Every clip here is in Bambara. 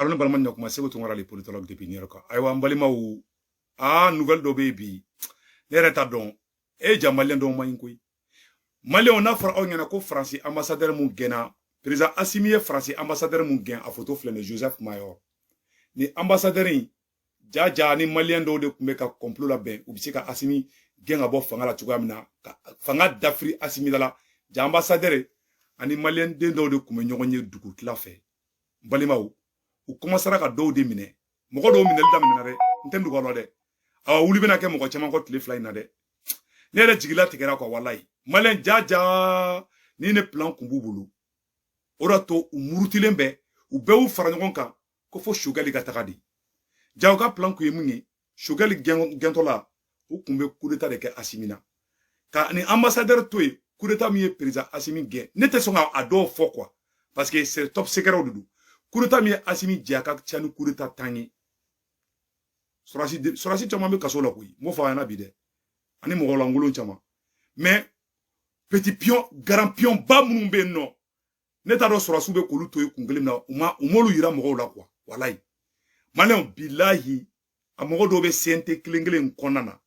Alors, nous allons commencer à les politologues de Pinero. Aïwa, Mbalima ou, nouvelle d'obé bi. Nereta don. Jamalien don maïnkoui. Malien, on a fait un français ambassadeur Mougena. Président Assimi français ambassadeur Mougen à photo flène Joseph Mayor. Ni ambassadeur jaja ni malien do de kumeka complot la ben ou bisika Assimi gen abo fanga la tugamina fanga d'Afrique Assimi dala ja ambassadeur ani malien de do de kume nyogonye dugu tla fe balima ou commencera ka do de mine moko do mine da mine re ntendu ko lo de awa wuli bena ke moko chama ko tle fly na de ne re jigila tigera ko wallahi malien jaja ni ne plan kumbubulu orato umurutilen be u be u fara ɲɔgɔn kan ko fo Choguel ka taga di jaw ka plan ku ye mun ye Choguel gentola u kun be coup d'état de kɛ Assimi na ka ni ambassadeur to ye coup d'état min ye président Assimi gɛn ne tɛ sɔn ka a dɔw fɔ quoi parce que c'est top secret de do coup d'état min ye Assimi jɛ a ka ca ni coup d'état tan ye sɔrɔsi caman be kaso la koyi m'o fɔ a ɲɛna bi dɛ ani mɔgɔ lankolon caman mais petit pion grand pion ba minnu be yen nɔ ne t'a dɔn sɔrɔsiw bɛ k'olu to ye kun kelen na u m'olu yira mɔgɔw la quoi walayi maliyɛnw bilahi a mɔgɔ dɔw bɛ CNT kelen kelen kɔnɔna na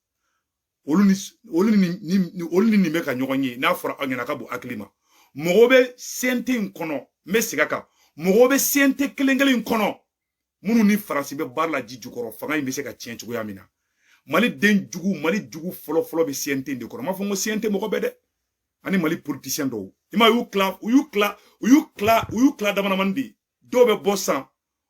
olu ni nin bɛ ka ɲɔgɔn ye n'a fɔra aw ɲɛna ka bon hakili ma mɔgɔw bɛ CNT in kɔnɔ n bɛ segin a kan mɔgɔw bɛ CNT kelen kelen kɔnɔ minnu ni Faransi bɛ baara la ji jukɔrɔ fanga in bɛ se ka tiɲɛ cogoya min na Mali den jugu fɔlɔ fɔlɔ bɛ CNT in de kɔrɔ n m'a fɔ n ko CNT mɔgɔ bɛ dɛ ani Mali politicien dɔw ima u y'u kla damanamani de dɔw bɛ bɔ san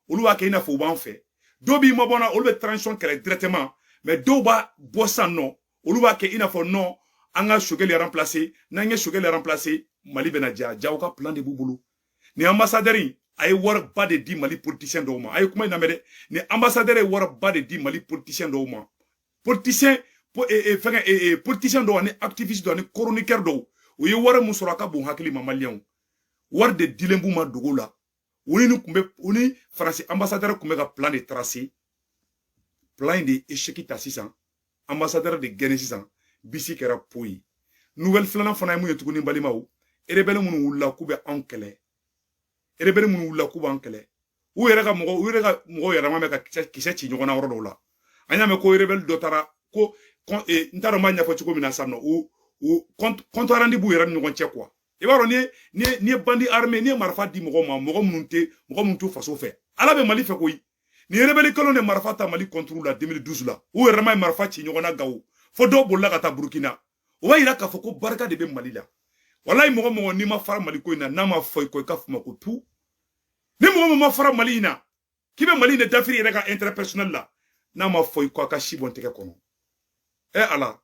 olu b'a kɛ i n'a fɔ u b'an fɛ dɔw b'i mabɔ na olu bɛ transition kɛlɛ directement mais dɔw b'a bɔ san nɔ olu b'a kɛ i n'a fɔ non an ka Choguel remplacer n'an ye Choguel remplacer Mali bɛna ja jaw ka plan de b'u bolo ni ambassadeur a ye wari ba de di Mali politicien dɔw ma a ye kuma in lamɛn dɛ ni ambassadeur ye wari ba de di Mali politicien dɔw ma politicien dɔw ani activiste dɔw ani chroniqueur dɔw u ye wari mun sɔrɔ a ka bon hakili ma maliyɛnw wari de dilen b'u ma dogo la u ni Faransi ambassadeur kun bɛ ka plan de tracer plan in de échec ta sisan ambassadeur de gagné sisan bisi kɛra po ye nouvelle filanan fana ye mun ye tuguni balimaw rebelle minnu wulila k'u bɛ anw kɛlɛ rebelle minnu wulila k'u b'an kɛlɛ u yɛrɛ ka mɔgɔw yɛrɛma bɛ ka kisɛ ci ɲɔgɔn na yɔrɔ dɔw la an y'a mɛn ko rebelle dɔ taara ko n t'a dɔn n b'a ɲɛfɔ cogo min na sisan nɔ compte rendu b'u yɛrɛ ni ɲɔgɔn cɛ quoi i b'a dɔn ni ye bandi armé ni ye marifa di mɔgɔw ma mɔgɔ minnu t'u faso fɛ ala bɛ Mali fɛ koyi ni rebelle kelen de marifa ta Mali contre la 2012 la u yɛrɛ ma ye marifa ci ɲɔgɔn na Gawo fo dɔw bolila ka taa Burkina o b'a yira k'a fɔ ko barika de bɛ Mali la walayi mɔgɔ n'i ma fara Mali ko in na n'a ma fɔ i kɔ i ka fuma ko tu ni mɔgɔ min ma fara Mali in na k'i bɛ Mali de dafiri yɛrɛ ka intérêt personnel la n'a ma fɔ i kɔ a ka si bɔn tɛgɛ kɔnɔ ala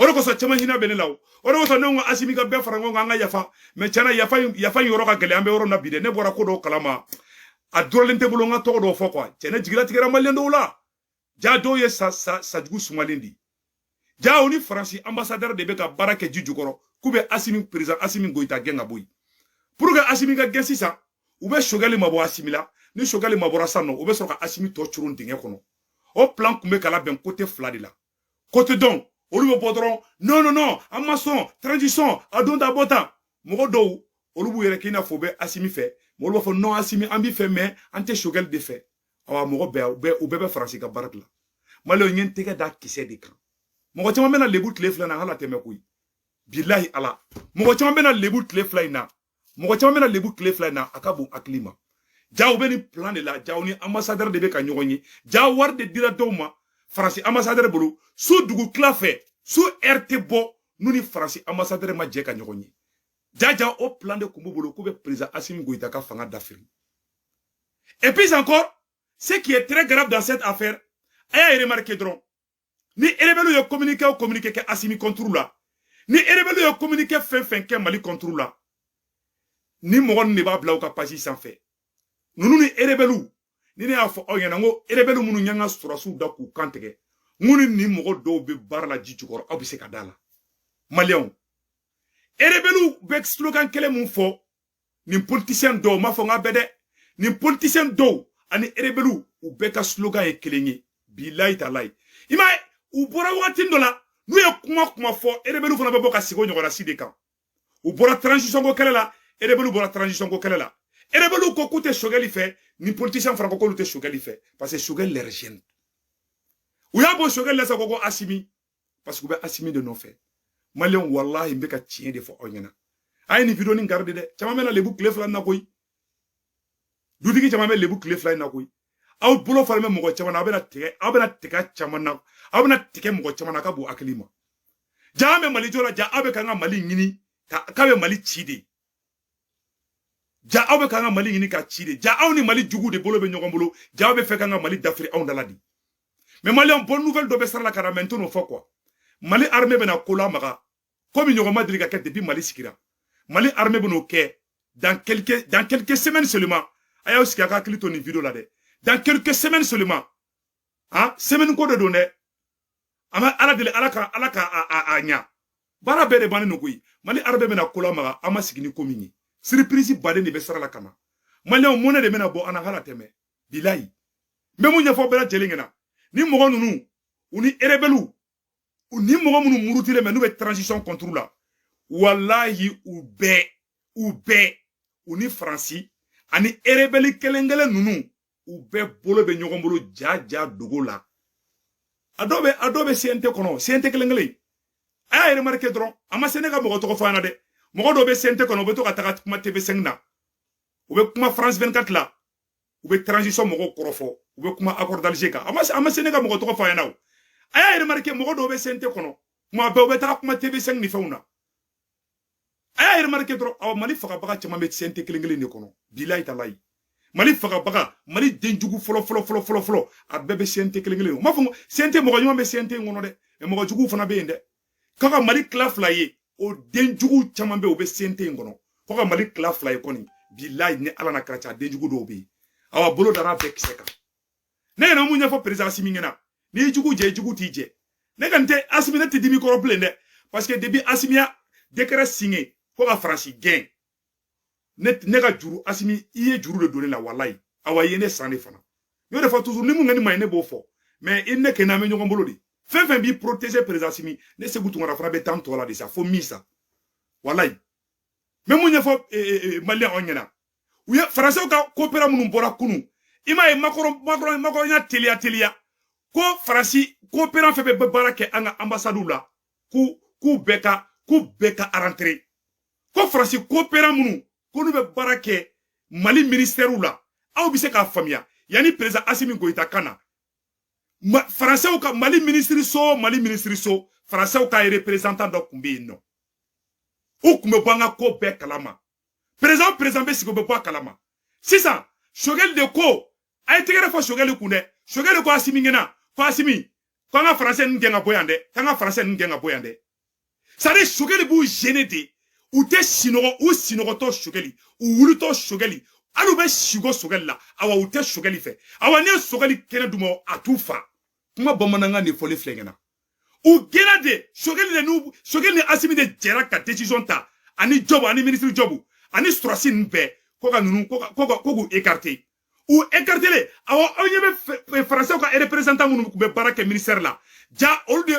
o de kosɔn caman hinɛ bɛ ne la o de kosɔn ne ko Assimi ka bɛɛ fara ɲɔgɔn kan an ka yafa mais tiɲɛna yafa in yɔrɔ ka gɛlɛn an bɛ yɔrɔ na bi dɛ ne bɔra ko dɔw kalama a dɔrɔlen tɛ bolo n ka tɔgɔ dɔw fɔ quoi cɛ ne jigila tigɛra maliyɛn dɔw la ja dɔw ye sajugu sumalen di ja o ni Faransi ambassadeur de bɛ ka baara kɛ ji jukɔrɔ k'u bɛ président Assimi Goïta gɛn ka bɔ yen pour que Assimi ka gɛn sisan u bɛ Choguel mabɔ Assimi la ni Choguel mabɔra sisan nɔ u bɛ sɔrɔ ka Assimi tɔ coron dingɛ kɔnɔ o plan kun bɛ ka labɛn côté fila de la côté dɔn olu bɛ bɔ dɔrɔn non an ma sɔn transition a don ta bɔ tan mɔgɔ dɔw olu b'u yɛrɛ k'i n'a fɔ u bɛ Assimi fɛ olu b'a fɔ non Assimi an b'i fɛ mais an tɛ Choguel de fɛ awa mɔgɔ bɛɛ u bɛɛ bɛ Faransi ka baara de la maliyɛnw ye n tɛgɛ da kisɛ de kan mɔgɔ caman bɛna lebu tile fila na hali a tɛmɛ koyi bilahi ala mɔgɔ caman bɛna lebu tile fila in na a ka bon hakili ma ja u bɛ ni plan de la ja u ni ambassadeur de bɛ ka ɲɔgɔn ye ja wari de dira dɔw ma Faransi ambassadeur bolo su dugu tila fɛ su RT bɔ n'u ni Faransi ambassadeur ma jɛ ka ɲɔgɔn ye ja o plan de kun b'u bolo k'u bɛ président Assimi Goïta ka fanga dafiri et puis encore ce qui est très grave dans cette affaire a y'a remarqué dɔrɔn ni rebelle ye communiqué kɛ Assimi contre la ni rebelle ye communiqué fɛn kɛ Mali contre la ni mɔgɔ ninnu de b'a bila u ka page sanfɛ ninnu ni rebelle ni ne y'a fɔ aw ɲɛna n ko rebelle minnu y'an ka sɔrɔsiw da k'u kan tigɛ n ko ni mɔgɔ dɔw bɛ baara la ji jukɔrɔ aw bɛ se ka da la maliyɛnw rebelle bɛ slogan kelen mun fɔ nin politicien dɔw m'a fɔ n k'a bɛɛ dɛ nin politicien dɔw ani rebelle u bɛɛ ka slogan ye kelen ye bilayi talayi i m'a ye u bɔra waati dɔ la n'u ye kuma fɔ rebelle fana bɛ bɔ ka sigi o ɲɔgɔnna si de kan u bɔra transition ko kɛlɛ la rebelle bɔra transition ko kɛlɛ la rebelle ko k'u tɛ Choguel fɛ ni politicien fana ko te Choguel fait parce que Choguel les rejette ou ya bo Choguel la sa ko Assimi parce que be Assimi de non fait malien wallahi mbe ka tien de fo onyana ay ni video ni garde de chama mena lebu clé flan na koy dudigi chama mena lebu clé flan na koy aw bulo fala me mo chama na bena teke chama na abena teke mo chama na ka bu aklima jame mali jola ja abe kanga mali ngini ka be mali chide ja abe kanga mali ngini ka chide ja aw ni mali jugu de bolo be nyogom bolo ja abe fe kanga mali d'Afrique aw daladi mais mali en bonne nouvelle do be sar la karamento no fo quoi mali armée bena kola maga comme nyogom madri ka ket depuis mali sikira mali armée beno ke dans quelques semaines seulement aya aussi ka klito ni vidéo là de dans quelques semaines seulement hein semaine ko de donner ama ala dele alaka anya bara bede bani nokui mali arbe mena kola maga ama sigini komini surprise bade ni besara la kama mali on mona de mena bo ana hala teme bilai memu nya fo bela jelingena ni mogo nunu uni erebelu ni mogo munu murutile menu be transition contre la wallahi ube uni franci ani erebeli kelengele nunu ube bolo be nyogombolo jaja dogola adobe CNT kono CNT kelengele aya remarqué dron ama Sénégal mogo to fana de mogo do be CNT kono be to ka kuma TV5 na ube kuma France 24 la ube transition mogo korofo ube kuma accord d'Alger ka ama Sénégal mogo to fana na aya remarqué mogo do be CNT kono kuma be ube ta kuma TV5 ni fauna aya remarqué dron aw mali faka baka chama be CNT kelengele ni kono billahi talai mali faga baga mali denjugu folo a bebe CNT kelengele ma fongo CNT mo nyoma be CNT ngono de e mo jugu fana be inde kaka mali klaflaye o denjugu chama be o be CNT ngono kaka mali klaflaye koni billahi ni ala na kracha denjugu do be awa bolo dara be kiseka ne na munya fo president Assimi ni jugu je jugu tije ne kante Assimi na tidimi ko blende parce que depuis Assimi a décret signé ko ka France gain nega juru Assimi iye juru de donner la wallahi awa yene sane fana yo de fa toujours ni mu ngani mayne bo fo mais il ne kename nyoko mbolo di fen bi protéger président Assimi ne se gutu ngara fana be tanto la de ça fo misa wallahi même mu nyefo malien onyena uya français ka coopéra munu bora kunu ima e makoro nya telia ko français coopérant fe be barake anga ambassade la ku beka a rentrer ko français coopérant munu konu be barake mali ministère la aw bise ka famia yani président Assimi Goïta kana français ka mali ministre so français ka représentant do kumbe no o kumbe banga ko be kalama président be sigo be ba kalama sisa Choguel de ko ay tigere fo Choguel kunde Choguel ko Assimi ngena ko Assimi kanga français ngenga boyande sare Choguel bu gêner de ou te sinogo to Choguel ou wuluto Choguel alu be shigo Choguel la awa ou te Choguel fe awa ne Choguel kene dumo atufa kuma bomananga ne fole flengena ou gena de Choguel ne Assimi de jera ka décision ta ani job ani ministre job ani strasin be ko ka nunu ko écarté ou écarté awa onyebe français ka représentant munu be barake ministère la ja olde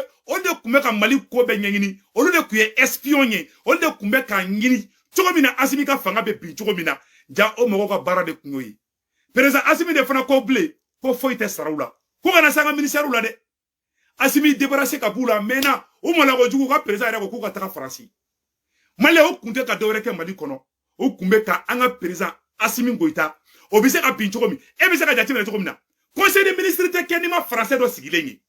kumbe ka mali ko be nyengini olde kuye espionne olde kumbe ka ngini chogomina Assimi ka fanga be bin chogomina ja o mogo ka bara de kunyoyi président Assimi de fana ko blé ko foite sarawla ko kana sanga ministère la de Assimi débarrasser ka bula mena o mola ko jugu ka président era ko ka taka France mali o kunte ka dowre ke mali kono o kumbe ka anga président Assimi Goïta o bise ka bin chogomi e bise ka jati mena chogomina conseil des ministres te kenima français do sigilenyi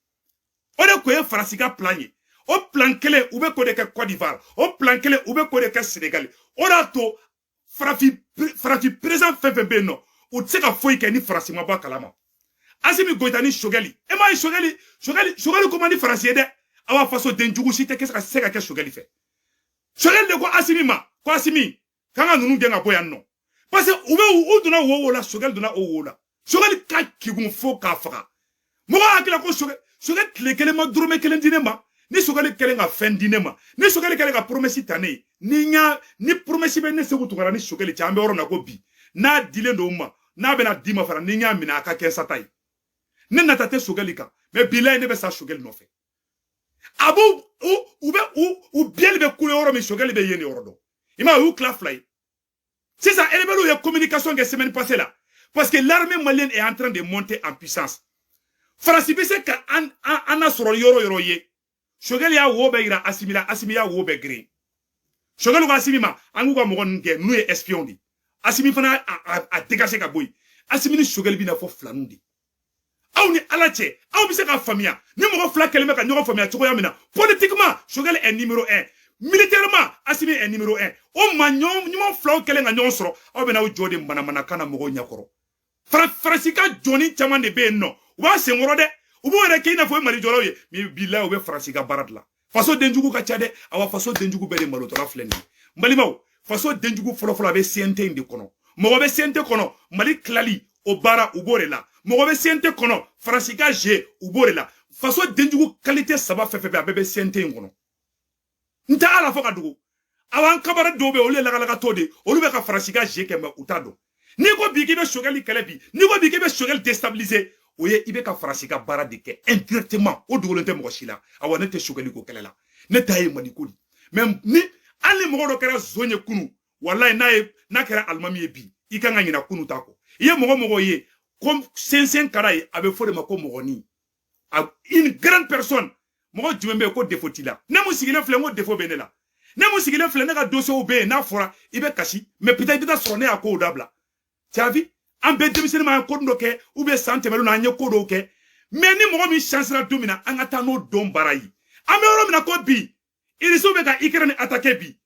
o de ko e France ka planye o plan kele ube ko de ke Côte d'Ivoire o plan kele ube ko de ke Sénégal o da to frafi président FFB no o tseka foi ke ni France ma ba kalama Assimi Goïta ni Choguel e ma Choguel ko mani France de awa faso denjugu site ke seka ke Choguel fe Choguel de ko Assimi kanga nunu genga boya no parce que ube u dona wo la Choguel dona o la Choguel ka kigun fo ka faga mo akila ko Choguel kele ma drome kele dinema ni Choguel kele nga fen dinema ni Choguel kele nga promesse tane ni promesse be ne se gutugara ni Choguel chambe oro na go bi na dile ndo ma na be na dima fara ni nya mina aka ken satai ne na tate Choguel ka mais bilay ne be sa Choguel no fe abu u biel be kule oro mi Choguel be yeni oro do ima u claflay c'est ça elebelu ya communication que semaine passée là Parce que l'armée malienne est en train de monter en puissance. Farasi be se ka an soro yoro ye. Shogel ya wo be ira Assimi ya wo be green. Shogel ko Assimi ma angu ko mo nge nu e espion di. Assimi fana a dégager ka boy. Assimi ni Shogel bi na fo flanu di. Aw ni alache, aw bi se ka famia. Ni mo fla kelme ka nyogo famia choko ya mina. Politiquement, Shogel est numéro 1. Militairement, Assimi est numéro 1. O ma nyom fla kele nga nyon soro. Aw be na o jode mana kana mo nyakoro. Farasika Johnny chaman de be no. Wa sengoro de. Ubo reke ina fo mari jolo ye. Mi bila ube farasika barat la. Faso denjugu ka chade, awa faso denjugu be de malotora fleni. Mbalimaw, faso denjugu folo be siente indi kono. Mo be siente kono, Mali klali obara ubore la. Mo be siente kono, farasika je ubore la. Faso denjugu qualité saba fefe be siente kono. Nta ala fo ka dugu. Awan kabara dobe ole la tode, olu be ka farasika je kemba utado. Ni ko biki be Shogel kelebi, ni ko biki be Shogel déstabiliser. Oye ibe ka farasika bara de ke indirectement o dugolente mo shila awane te Shogel ko kelela ne taye manikuli même ni ali mo do kera zonye kunu wallahi na kera almami bi ikanga nyina kunu tako ye mo ye comme 500 karay abe fode mako mo ni une grande personne mo jumbe ko defotila ne mo sigile fle mo defo benela ne mo sigile fle ne ka dossier obe na fora ibe kashi mais peut-être ta sonné à ko dabla tu as vu an be demiseni ma ko ndo ke ou be santemelu na anye ko do ke mais ni mo mi chance la domina an ata no dom barayi amero mina ko bi iriso be ka Ukraine attaquer bi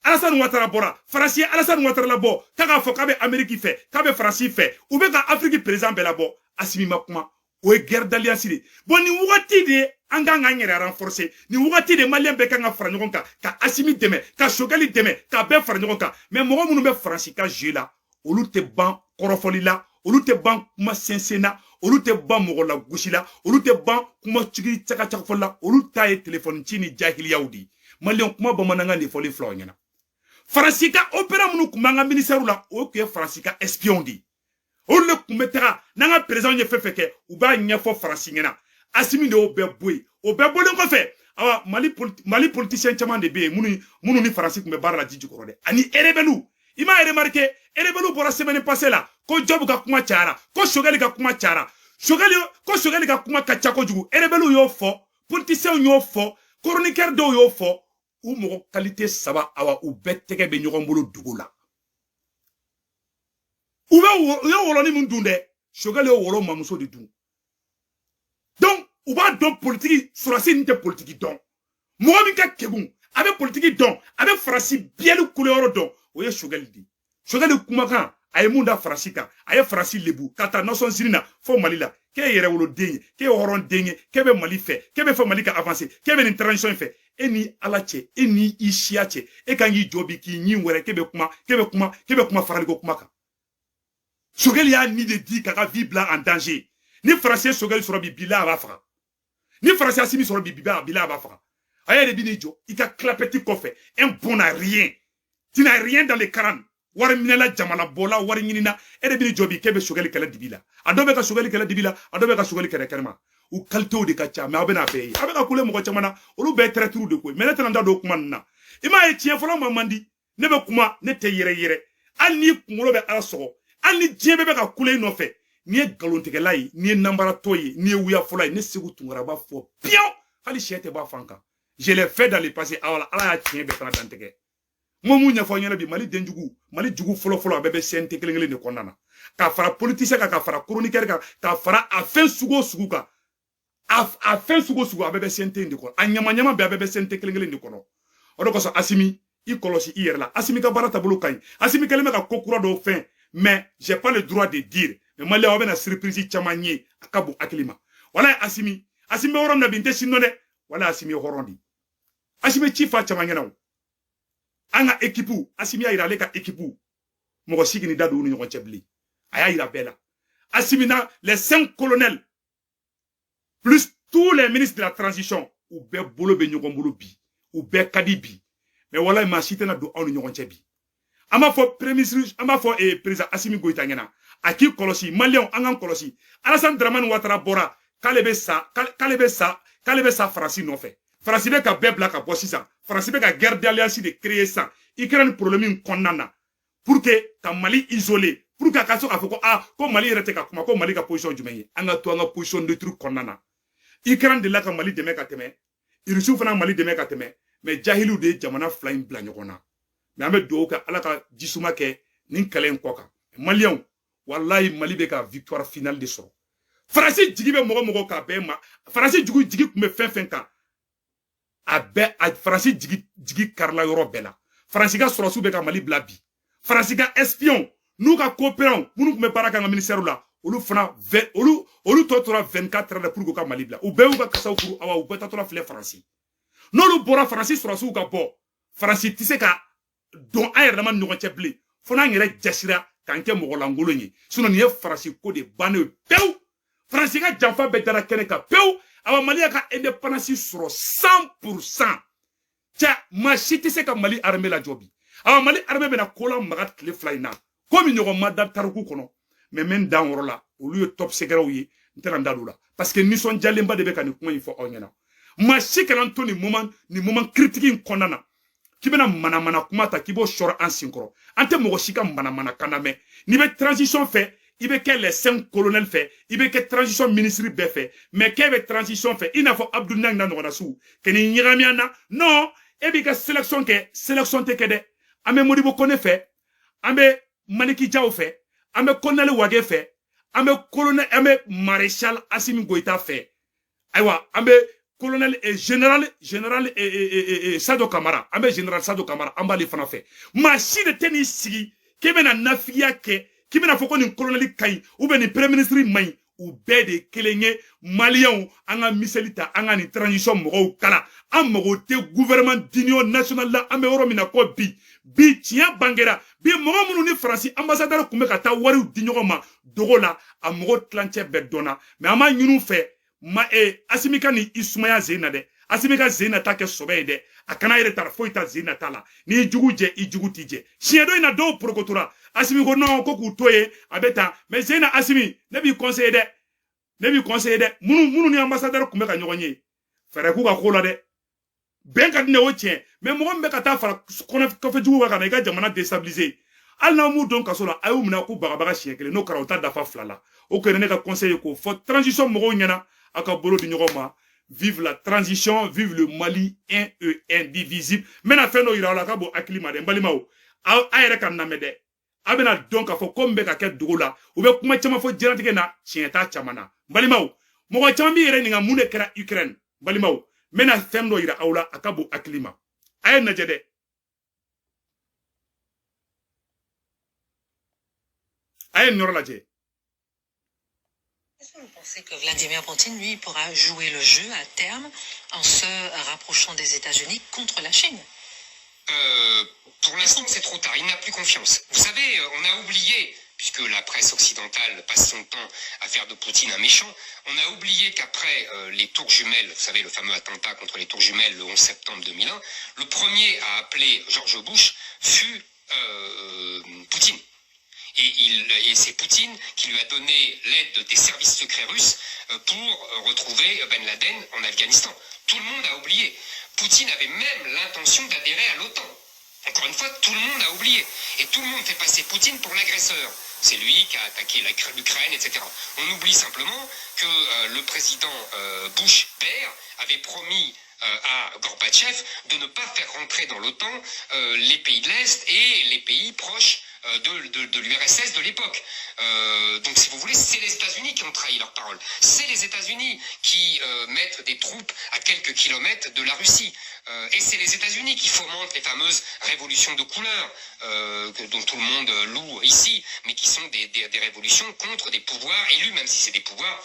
Alassane Ouattara bora Farasi Alassane Ouattara la bo kaga fo kabe Amerique fait kabe Farasi fait ou be ka Afrique président be la bo Assimi makuma o guerre d'alliance de bon ni wati de anga nganyere renforcer ni wati de malien be kanga franyon ka Assimi deme ka Shogel deme ka be franyon ka mais mo munu be Farasi ka jela olu te ban korofoli la olu te ban kuma sensena olu te ban mogo la gosi la olu te ban kuma chigi chaka chaka fola olu ta ye téléphone chini jahiliyaw di malion kuma bamananga ni foli flo nyana Farasika opera munu kuma nga ministère la o ke Farasika espion di olu le kumetera nanga président ye fefeke u ba nyefo Farasingena Assimi de obe boy ko fe awa Mali politicien chaman de be munu ni Farasika me barra jiji korode ani erebelu il m'a remarqué, Erebelu pour la semaine passée là, ko job ka kuma chara, ko Shogel ka kuma chara, Shogel ka kuma kachako jugu, Erebelu yo fo, politicien yo fo, chroniqueur do yo fo, ou mo qualité saba awa ou beteke be nyogon bolo dugula. Ou yo woloni mundunde, Shogel yo wolo mamuso de dou. Donc, ou ba don politique sur la scène de politique don. Mo mi ka kebun, avec politique don, avec Farasi bien le couleur don. Oye Shogel di Shogel kumakan ay munda Farasika ay Farasi lebu kata Nations Unies na fo Mali la ke yere wolo denye ke horon denye ke be Mali fait ke be fo Mali ka avancer ke be une transition fait eni alache eni ishiache e kan yi jobi ki nyi were ke be kuma farali ko kumaka Shogel ya ni de di kaka vie blanc en danger ni Farasi Shogel soro bi bila abafa ni Farasi Assimi soro bi bila abafa aye de binijo ika clapeti kofe un bon à rien. Tu n'as rien dans les crânes. Wari minela jamana bola wari nyinina ere bini jobi kebe Shogel kala dibila adobe ka Shogel kala dibila adobe ka Shogel kala kerma ou kalto de kacha mais abena pay abena kule mo chamana olu be traiteur de ko mais netana ndo do kuma na ima e tie folo mamandi ne be kuma ne te yere ani kumolo be araso ani jebe be ka kule no fe ni e galonte lai ni nambara toyi ni wuya folai ne sigu tungara ba fo pion hali chete ba fanka je l'ai fait dans le passé ala ya tie be fana dantege momu nya fo nyana bi Mali jugu folo bebe sente kelengele ne konnana ka fara politicien ka fara chroniqueur ka fara afen sugo ka afen sugo bebe sente ndi ko anyama bebe sente kelengele ndi kono odo ko so Assimi i kolosi hier là Assimi ka barata bulu kay Assimi keleme ka kokura do fin mais j'ai pas le droit de dire mais Mali a na surprise chamanye akabu akilima wala Assimi horom na binte sinone wala Assimi horondi Assimi chifa chamanye na anga équipe Assimi a irale ka équipe mo sigini dadu ni ñoko cebli aya ira bela Assimi na les 5 colonels plus tous les ministres de la transition ou be bolo be ñoko bolo bi ou be kadibi mais wala ma cité na do on ñoko cebi ama fo premier ministre ama fo président Assimi Goïta ngena aki kolosi malion anga kolosi Alassane Dramane Ouattara bora kalebe sa Farasi no fait Farasi be ka bebla ka bossi ça Farasi be ka guerre d'alliance de créer ça Ukraine problème konnana pour que ta Mali isolé pour que kaso ka foko ko Mali rete ka kuma ko Mali ka position jumɛn anga to anga position de truc konnana ikran de la ka Mali dɛmɛ ka tɛmɛ Irisu fana Mali dɛmɛ ka tɛmɛ mais jahilu de jamana fila in bila ɲɔgɔn na mais an bɛ dugawu kɛ Ala ka jisuma kɛ nin kɛlɛ in kɔ kan Maliens wallahi Mali bɛ ka victoire finale de sɔrɔ Faransi jigi bɛ mɔgɔ ka bɛɛ ma Faransi jigi kun bɛ fɛn kan a bɛɛ a Faransi jigi karila yɔrɔ bɛɛ la Faransi ka sɔrɔsiw bɛ ka Mali bila bi Faransi ka espion n'u ka coopérants minnu kun bɛ baara kɛ an ka ministère la olu fana olu tɔ tora 24 heures de pour que ka Mali bila u bɛɛ y'u ka kasaw furu awa u bɛɛ taatɔla filɛ Faransi n'olu bɔra Faransi sɔrɔsiw ka bɔ Faransi tɛ se ka don an yɛrɛ dama ni ɲɔgɔn cɛ bilen fo n'an yɛrɛ jasira k'an kɛ mɔgɔ lankolon ye sinon nin ye Faransi ko de bannen ye pewu Faransi ka janfa bɛɛ dara kɛnɛ kan pewu awa Mali y'a ka indépendance sɔrɔ 100%. Cɛ maa si tɛ se ka Mali armée lajɔ bi awa Mali armée bɛna ko la maga tile fila in na komi ɲɔgɔn ma da tariku kɔnɔ mais min dan yɔrɔ la olu ye top secrets ye n tɛna n da don la parce que nisɔndiyalenba de bɛ ka nin kuma in fɔ aw ɲɛna maa si kana to nin moment critique in kɔnɔna na k'i bɛna manamana kuma ta k'i b'o sɔrɔ an sen kɔrɔ an tɛ mɔgɔ si ka manamana kan lamɛn n'i bɛ transition fɛ i bɛ kɛ les 5 colonels fɛ i bɛ kɛ transition ministre bɛɛ fɛ mais k'e bɛ transition fɛ i n'a fɔ Abdou Niang na ɲɔgɔnna sugu ka nin ɲagami an na non e b'i ka sélection kɛ sélection tɛ kɛ dɛ an bɛ Modibo Kone fɛ an bɛ Maliki Diaw fɛ an bɛ Colonel Wage fɛ an bɛ maréchal Assimi Goïta fɛ ayiwa an bɛ colonel général Sado Kamara an bɛ général Sado Kamara an b'ale fana fɛ maa si de tɛ n'i sigi k'e bɛna nafigiya kɛ k'i bɛna fɔ ko nin colonel ka ɲi ou bien nin premier ministre man ɲi u bɛɛ de kelen ye Maliens an ka miseli ta an ka nin transition mɔgɔw kala an mago tɛ gouvernement d'union nationale la an bɛ yɔrɔ min na ko bi tiɲɛ bangera bi mɔgɔ minnu ni Faransi ambassadeur kun bɛ ka taa wariw di ɲɔgɔn ma dogo la a mɔgɔ tilancɛ bɛɛ dɔnna mais an b'a ɲini u fɛ Assimi ka ni Isumaya Zeyina dɛ Assimi ka Zeyina ta kɛ sɔbɛ ye dɛ a kana yɛrɛ ta foyi ta Zeyina ta la n'i jugu jɛ i jugu t'i jɛ siɲɛ dɔ in na dɔw porokotora Assimi ko non ko k'u to ye a bɛ tan mais Zeyina Assimi ne b'i conseiller dɛ minnu ni ambassadeur kun bɛ ka ɲɔgɔn ye fɛrɛ k'u ka ko la dɛ bɛn ka di ne o tiɲɛ mais mɔgɔ min bɛ ka taa fara kɔfɛ jugu ka na i ka jamana déstabiliser hali n'aw m'u don kaso la a y'u minɛ k'u bagabaga siɲɛ kelen n'o kɛra u ta dafa 2 la o kɛra ne ka conseil k'o fɔ transition mɔgɔw ɲɛna a ka bolo di ɲɔgɔn ma vive la transition vive le Mali indivisible n bɛna fɛn dɔ yira aw la ka bɔ hakili ma dɛ n balimaw a yɛrɛ ka namɛ dɛ a bɛna dɔn k'a fɔ ko min bɛ ka kɛ dogo la u bɛ kuma caman fɔ diɲɛlatigɛ na tiɲɛ t'a caman na n balimaw mɔgɔ caman b'i yɛrɛ ɲininka mun de kɛra Ukraine n balimaw n bɛna fɛn dɔ yira aw la a ka bɔ hakili ma a ye lajɛ dɛ a ye nin yɔrɔ lajɛ. Est-ce que vous pensez que Vladimir Poutine, lui, pourra jouer le jeu à terme en se rapprochant des États-Unis contre la Chine? Pour l'instant, c'est trop tard. Il n'a plus confiance. Vous savez, on a oublié, puisque la presse occidentale passe son temps à faire de Poutine un méchant, on a oublié qu'après les tours jumelles, vous savez, le fameux attentat contre les tours jumelles le 11 septembre 2001, le premier à appeler George Bush fut Poutine. Et c'est Poutine qui lui a donné l'aide des services secrets russes pour retrouver Ben Laden en Afghanistan. Tout le monde a oublié. Poutine avait même l'intention d'adhérer à l'OTAN. Encore une fois, tout le monde a oublié. Et tout le monde fait passer Poutine pour l'agresseur. C'est lui qui a attaqué l'Ukraine, etc. On oublie simplement que le président Bush père avait promis à Gorbatchev de ne pas faire rentrer dans l'OTAN les pays de l'Est et les pays proches de l'URSS de l'époque. Donc si vous voulez, c'est les États-Unis qui ont trahi leur parole. C'est les États-Unis qui mettent des troupes à quelques kilomètres de la Russie. Et c'est les États-Unis qui fomentent les fameuses révolutions de couleur dont tout le monde loue ici, mais qui sont des révolutions contre des pouvoirs élus, même si c'est des pouvoirs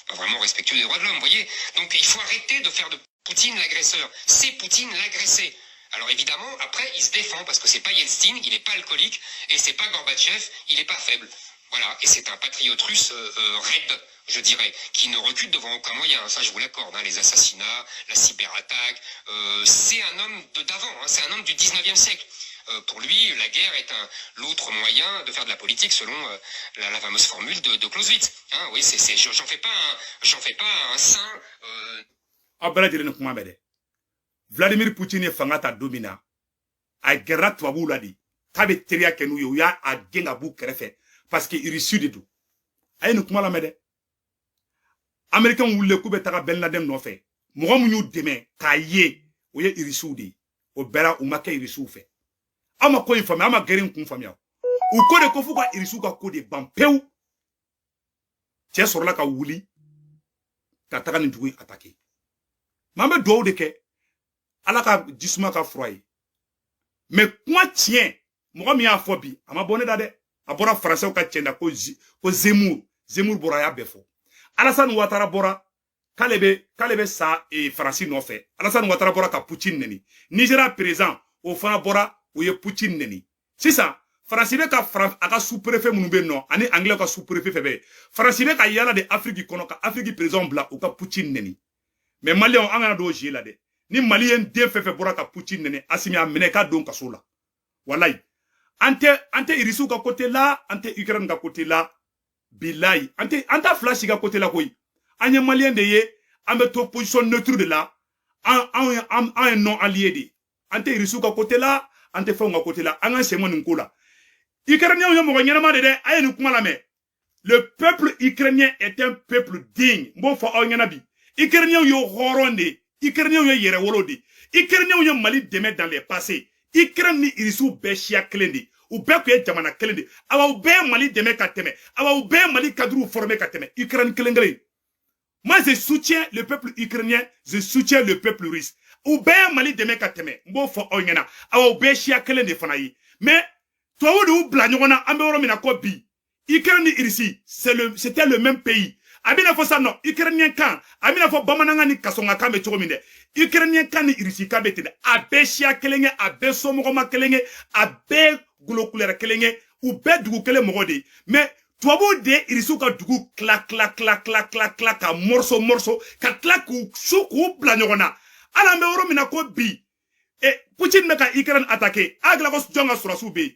pas vraiment respectueux des droits de l'homme, vous voyez. Donc il faut arrêter de faire de Poutine l'agresseur. C'est Poutine l'agressé. Alors évidemment, après, il se défend parce que c'est pas Yeltsin, il n'est pas alcoolique, et c'est pas Gorbatchev, il n'est pas faible. Voilà, et c'est un patriote russe raide, je dirais, qui ne recule devant aucun moyen, ça je vous l'accorde, hein, les assassinats, la cyberattaque, c'est un homme d'avant, hein, c'est un homme du 19e siècle. Pour lui, la guerre est l'autre moyen de faire de la politique selon la fameuse formule de Clausewitz. Hein, oui, j'en fais pas un saint. Vladimir Poutine est fanga ta domina. A guerra tubabu la di. kabe teria kenu yo ya a genga bu kerefe parce que irisi de do ay no kuma la mede Américain wulle ku be taga Ben Laden no fe mo mu ñu deme ka ye o ye irisi de o bera o make irisi fe ama ko infami ama gerin kun famia u ko de ko fu ka irisi ka ko de bampew tie sur la ka wuli ka taga ni dugu attaquer mambe do de ke ala ka jisuma ka froy mais quoi tien mo mi a fo bi ama bonne dade abora français ka tienda ko Zemmour bora ya befo Alassane Ouattara bora kalebe sa e français no fait Alassane Ouattara bora ka Poutine neni Nigeria présent au fana bora o ye Poutine neni c'est ça français be ka aka sous-préfet munube no ani anglais ka sous-préfet febe français be ka yala de Afrique kono ka Afrique présent bla o ka Poutine neni mais malien on ngana do jela de ni malien de fefe bora ka Poutine neni asimi amene ka don ka sola wallahi ante irisu ka côté là ante Ukraine ka côté là billahi anta flash ka côté là koy anye malien de ye ambe to position neutre de là un non allié de ante irisu ka côté là ante fa nga côté là anga semo nkola Ukrainien yo mo nyama de aye ni kuma la me le peuple ukrainien est un peuple digne bon fa o nyana bi Ukrainien yo horonde Ukrainien yo yere wolode Ukrainien yo Mali demet dans les passés Ukraine ni irisu be shia klendi ou be ko jamana klendi awa ou be Mali demet ka teme awa ou be Mali kadru formé ka teme Ukraine klengre moi je soutiens le peuple ukrainien je soutiens le peuple russe ou be Mali demet ka teme mbo fo onyana awa ou be shia klendi fanayi mais toi ou bla nyona ambero mina ko bi Ukraine ni irisi c'était le même pays abina fo ça non Ukrainien kan abina fo bamananga ni kasonga kambe chominde Ukrainien kan ni irisi kabete abe shia kelenge abe somogoma kelenge abe gulokulera kelenge ou be dugu kele mogodi mais toi de irisu ka dugu clac ka morceau ka clac ou soukou bla nyona ala mbero mina ko bi e Poutine meka Ukraine attaquer agla ko jonga surasu be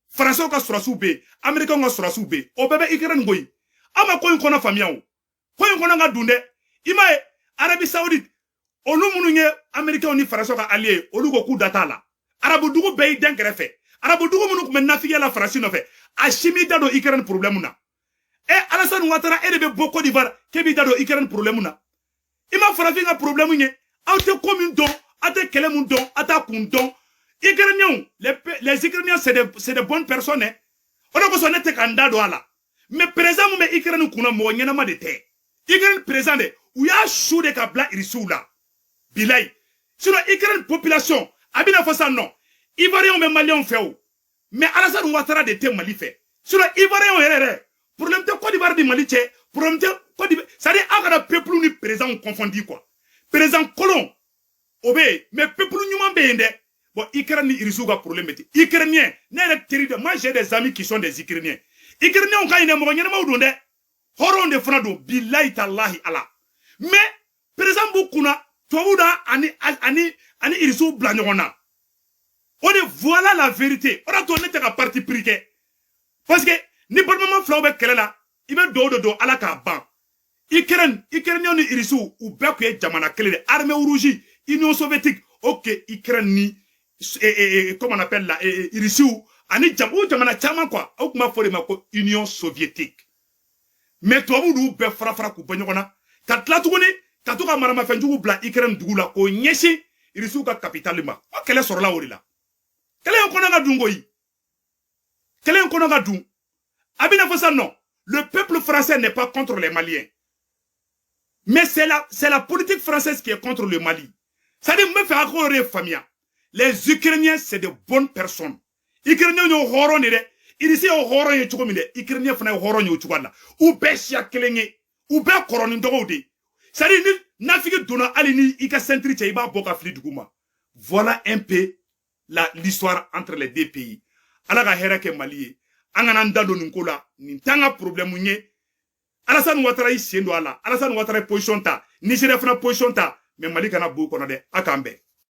Français ka surasu be Américain ka surasu be o bebe Ukraine goyi ama ko kono famiawo ko kono nga dunde imae Arabie Saoudite olu munu nge Américain ni Français ka allié olu ko coup d'attaque la arabu dugu be den grefe arabu dugu munu ko nafiye la France no fe ashimi dado Ukraine problème na e Alassane Ouattara e de be Côte d'Ivoire kebi dado Ukraine problème na ima farafi nga problème nye awte commune don ate kele mun don ata kun don Ukrainiens les Ukrainiens c'est des bonnes personnes hein on a besoin de candidat ala mais présent mais Ukraine kuna mo nyana ma de te Ukraine présent de ou ya chou de kabla irisula bilay sur Ukraine population abina fosa non Ivoirien mais Malien fait mais Alassane Ouattara de te Mali fait sur Ivoirien erreur problème de Côte d'Ivoire de Mali tché problème de Côte d'Ivoire ça dit agara peuple ni présent confondu quoi présent colon obé mais peuple nyuma bende bon Ukraine ni irisuga problème ti Ukrainien n'est terrible moi j'ai des amis qui sont des Ukrainiens Ukrainiens quand ils ne m'ont pas donné horon de frado billahi tallahi ala mais présent bukuna towuda ani irisu blanyona on est voilà la vérité on a donné ta parti priqué parce que ni bonnement flawbe kelela ibe do ala ka ban Ukrainien ni irisu ou bekwe jamana kele armée rouge Union soviétique OK Ukraine ni comment on appelle là irisu ani jamana chama quoi ou kuma fole mako Union soviétique mais toi vous be frafra ku banyona katla tuguni katuka marama fenjugu bla Ukraine dugula ko nyeshi irisu ka capitale ma o kele sorla orila kele ko na dungo yi kele ko na dun abina fosa non le peuple français n'est pas contre les Maliens mais c'est la politique française qui est contre le Mali ça dit me fait encore famille les Ukrainiens c'est de bonnes personnes Ukrainiens yo horo ni de irisi yo horo ye chuko minde Ukrainiens fana horo yo chuko la ou be sia kelenge ou be koroni ndogo de ça dit ni nafiki dona ali ni ika centri che iba boka fli duguma voilà un peu l'histoire entre les deux pays ala ga hera ke Mali angana ndado nkola ni tanga problème nye Alassane Ouattara yi sendo ala Alassane Ouattara position ta Nigeria fana position ta mais Mali kana bu kono de akambe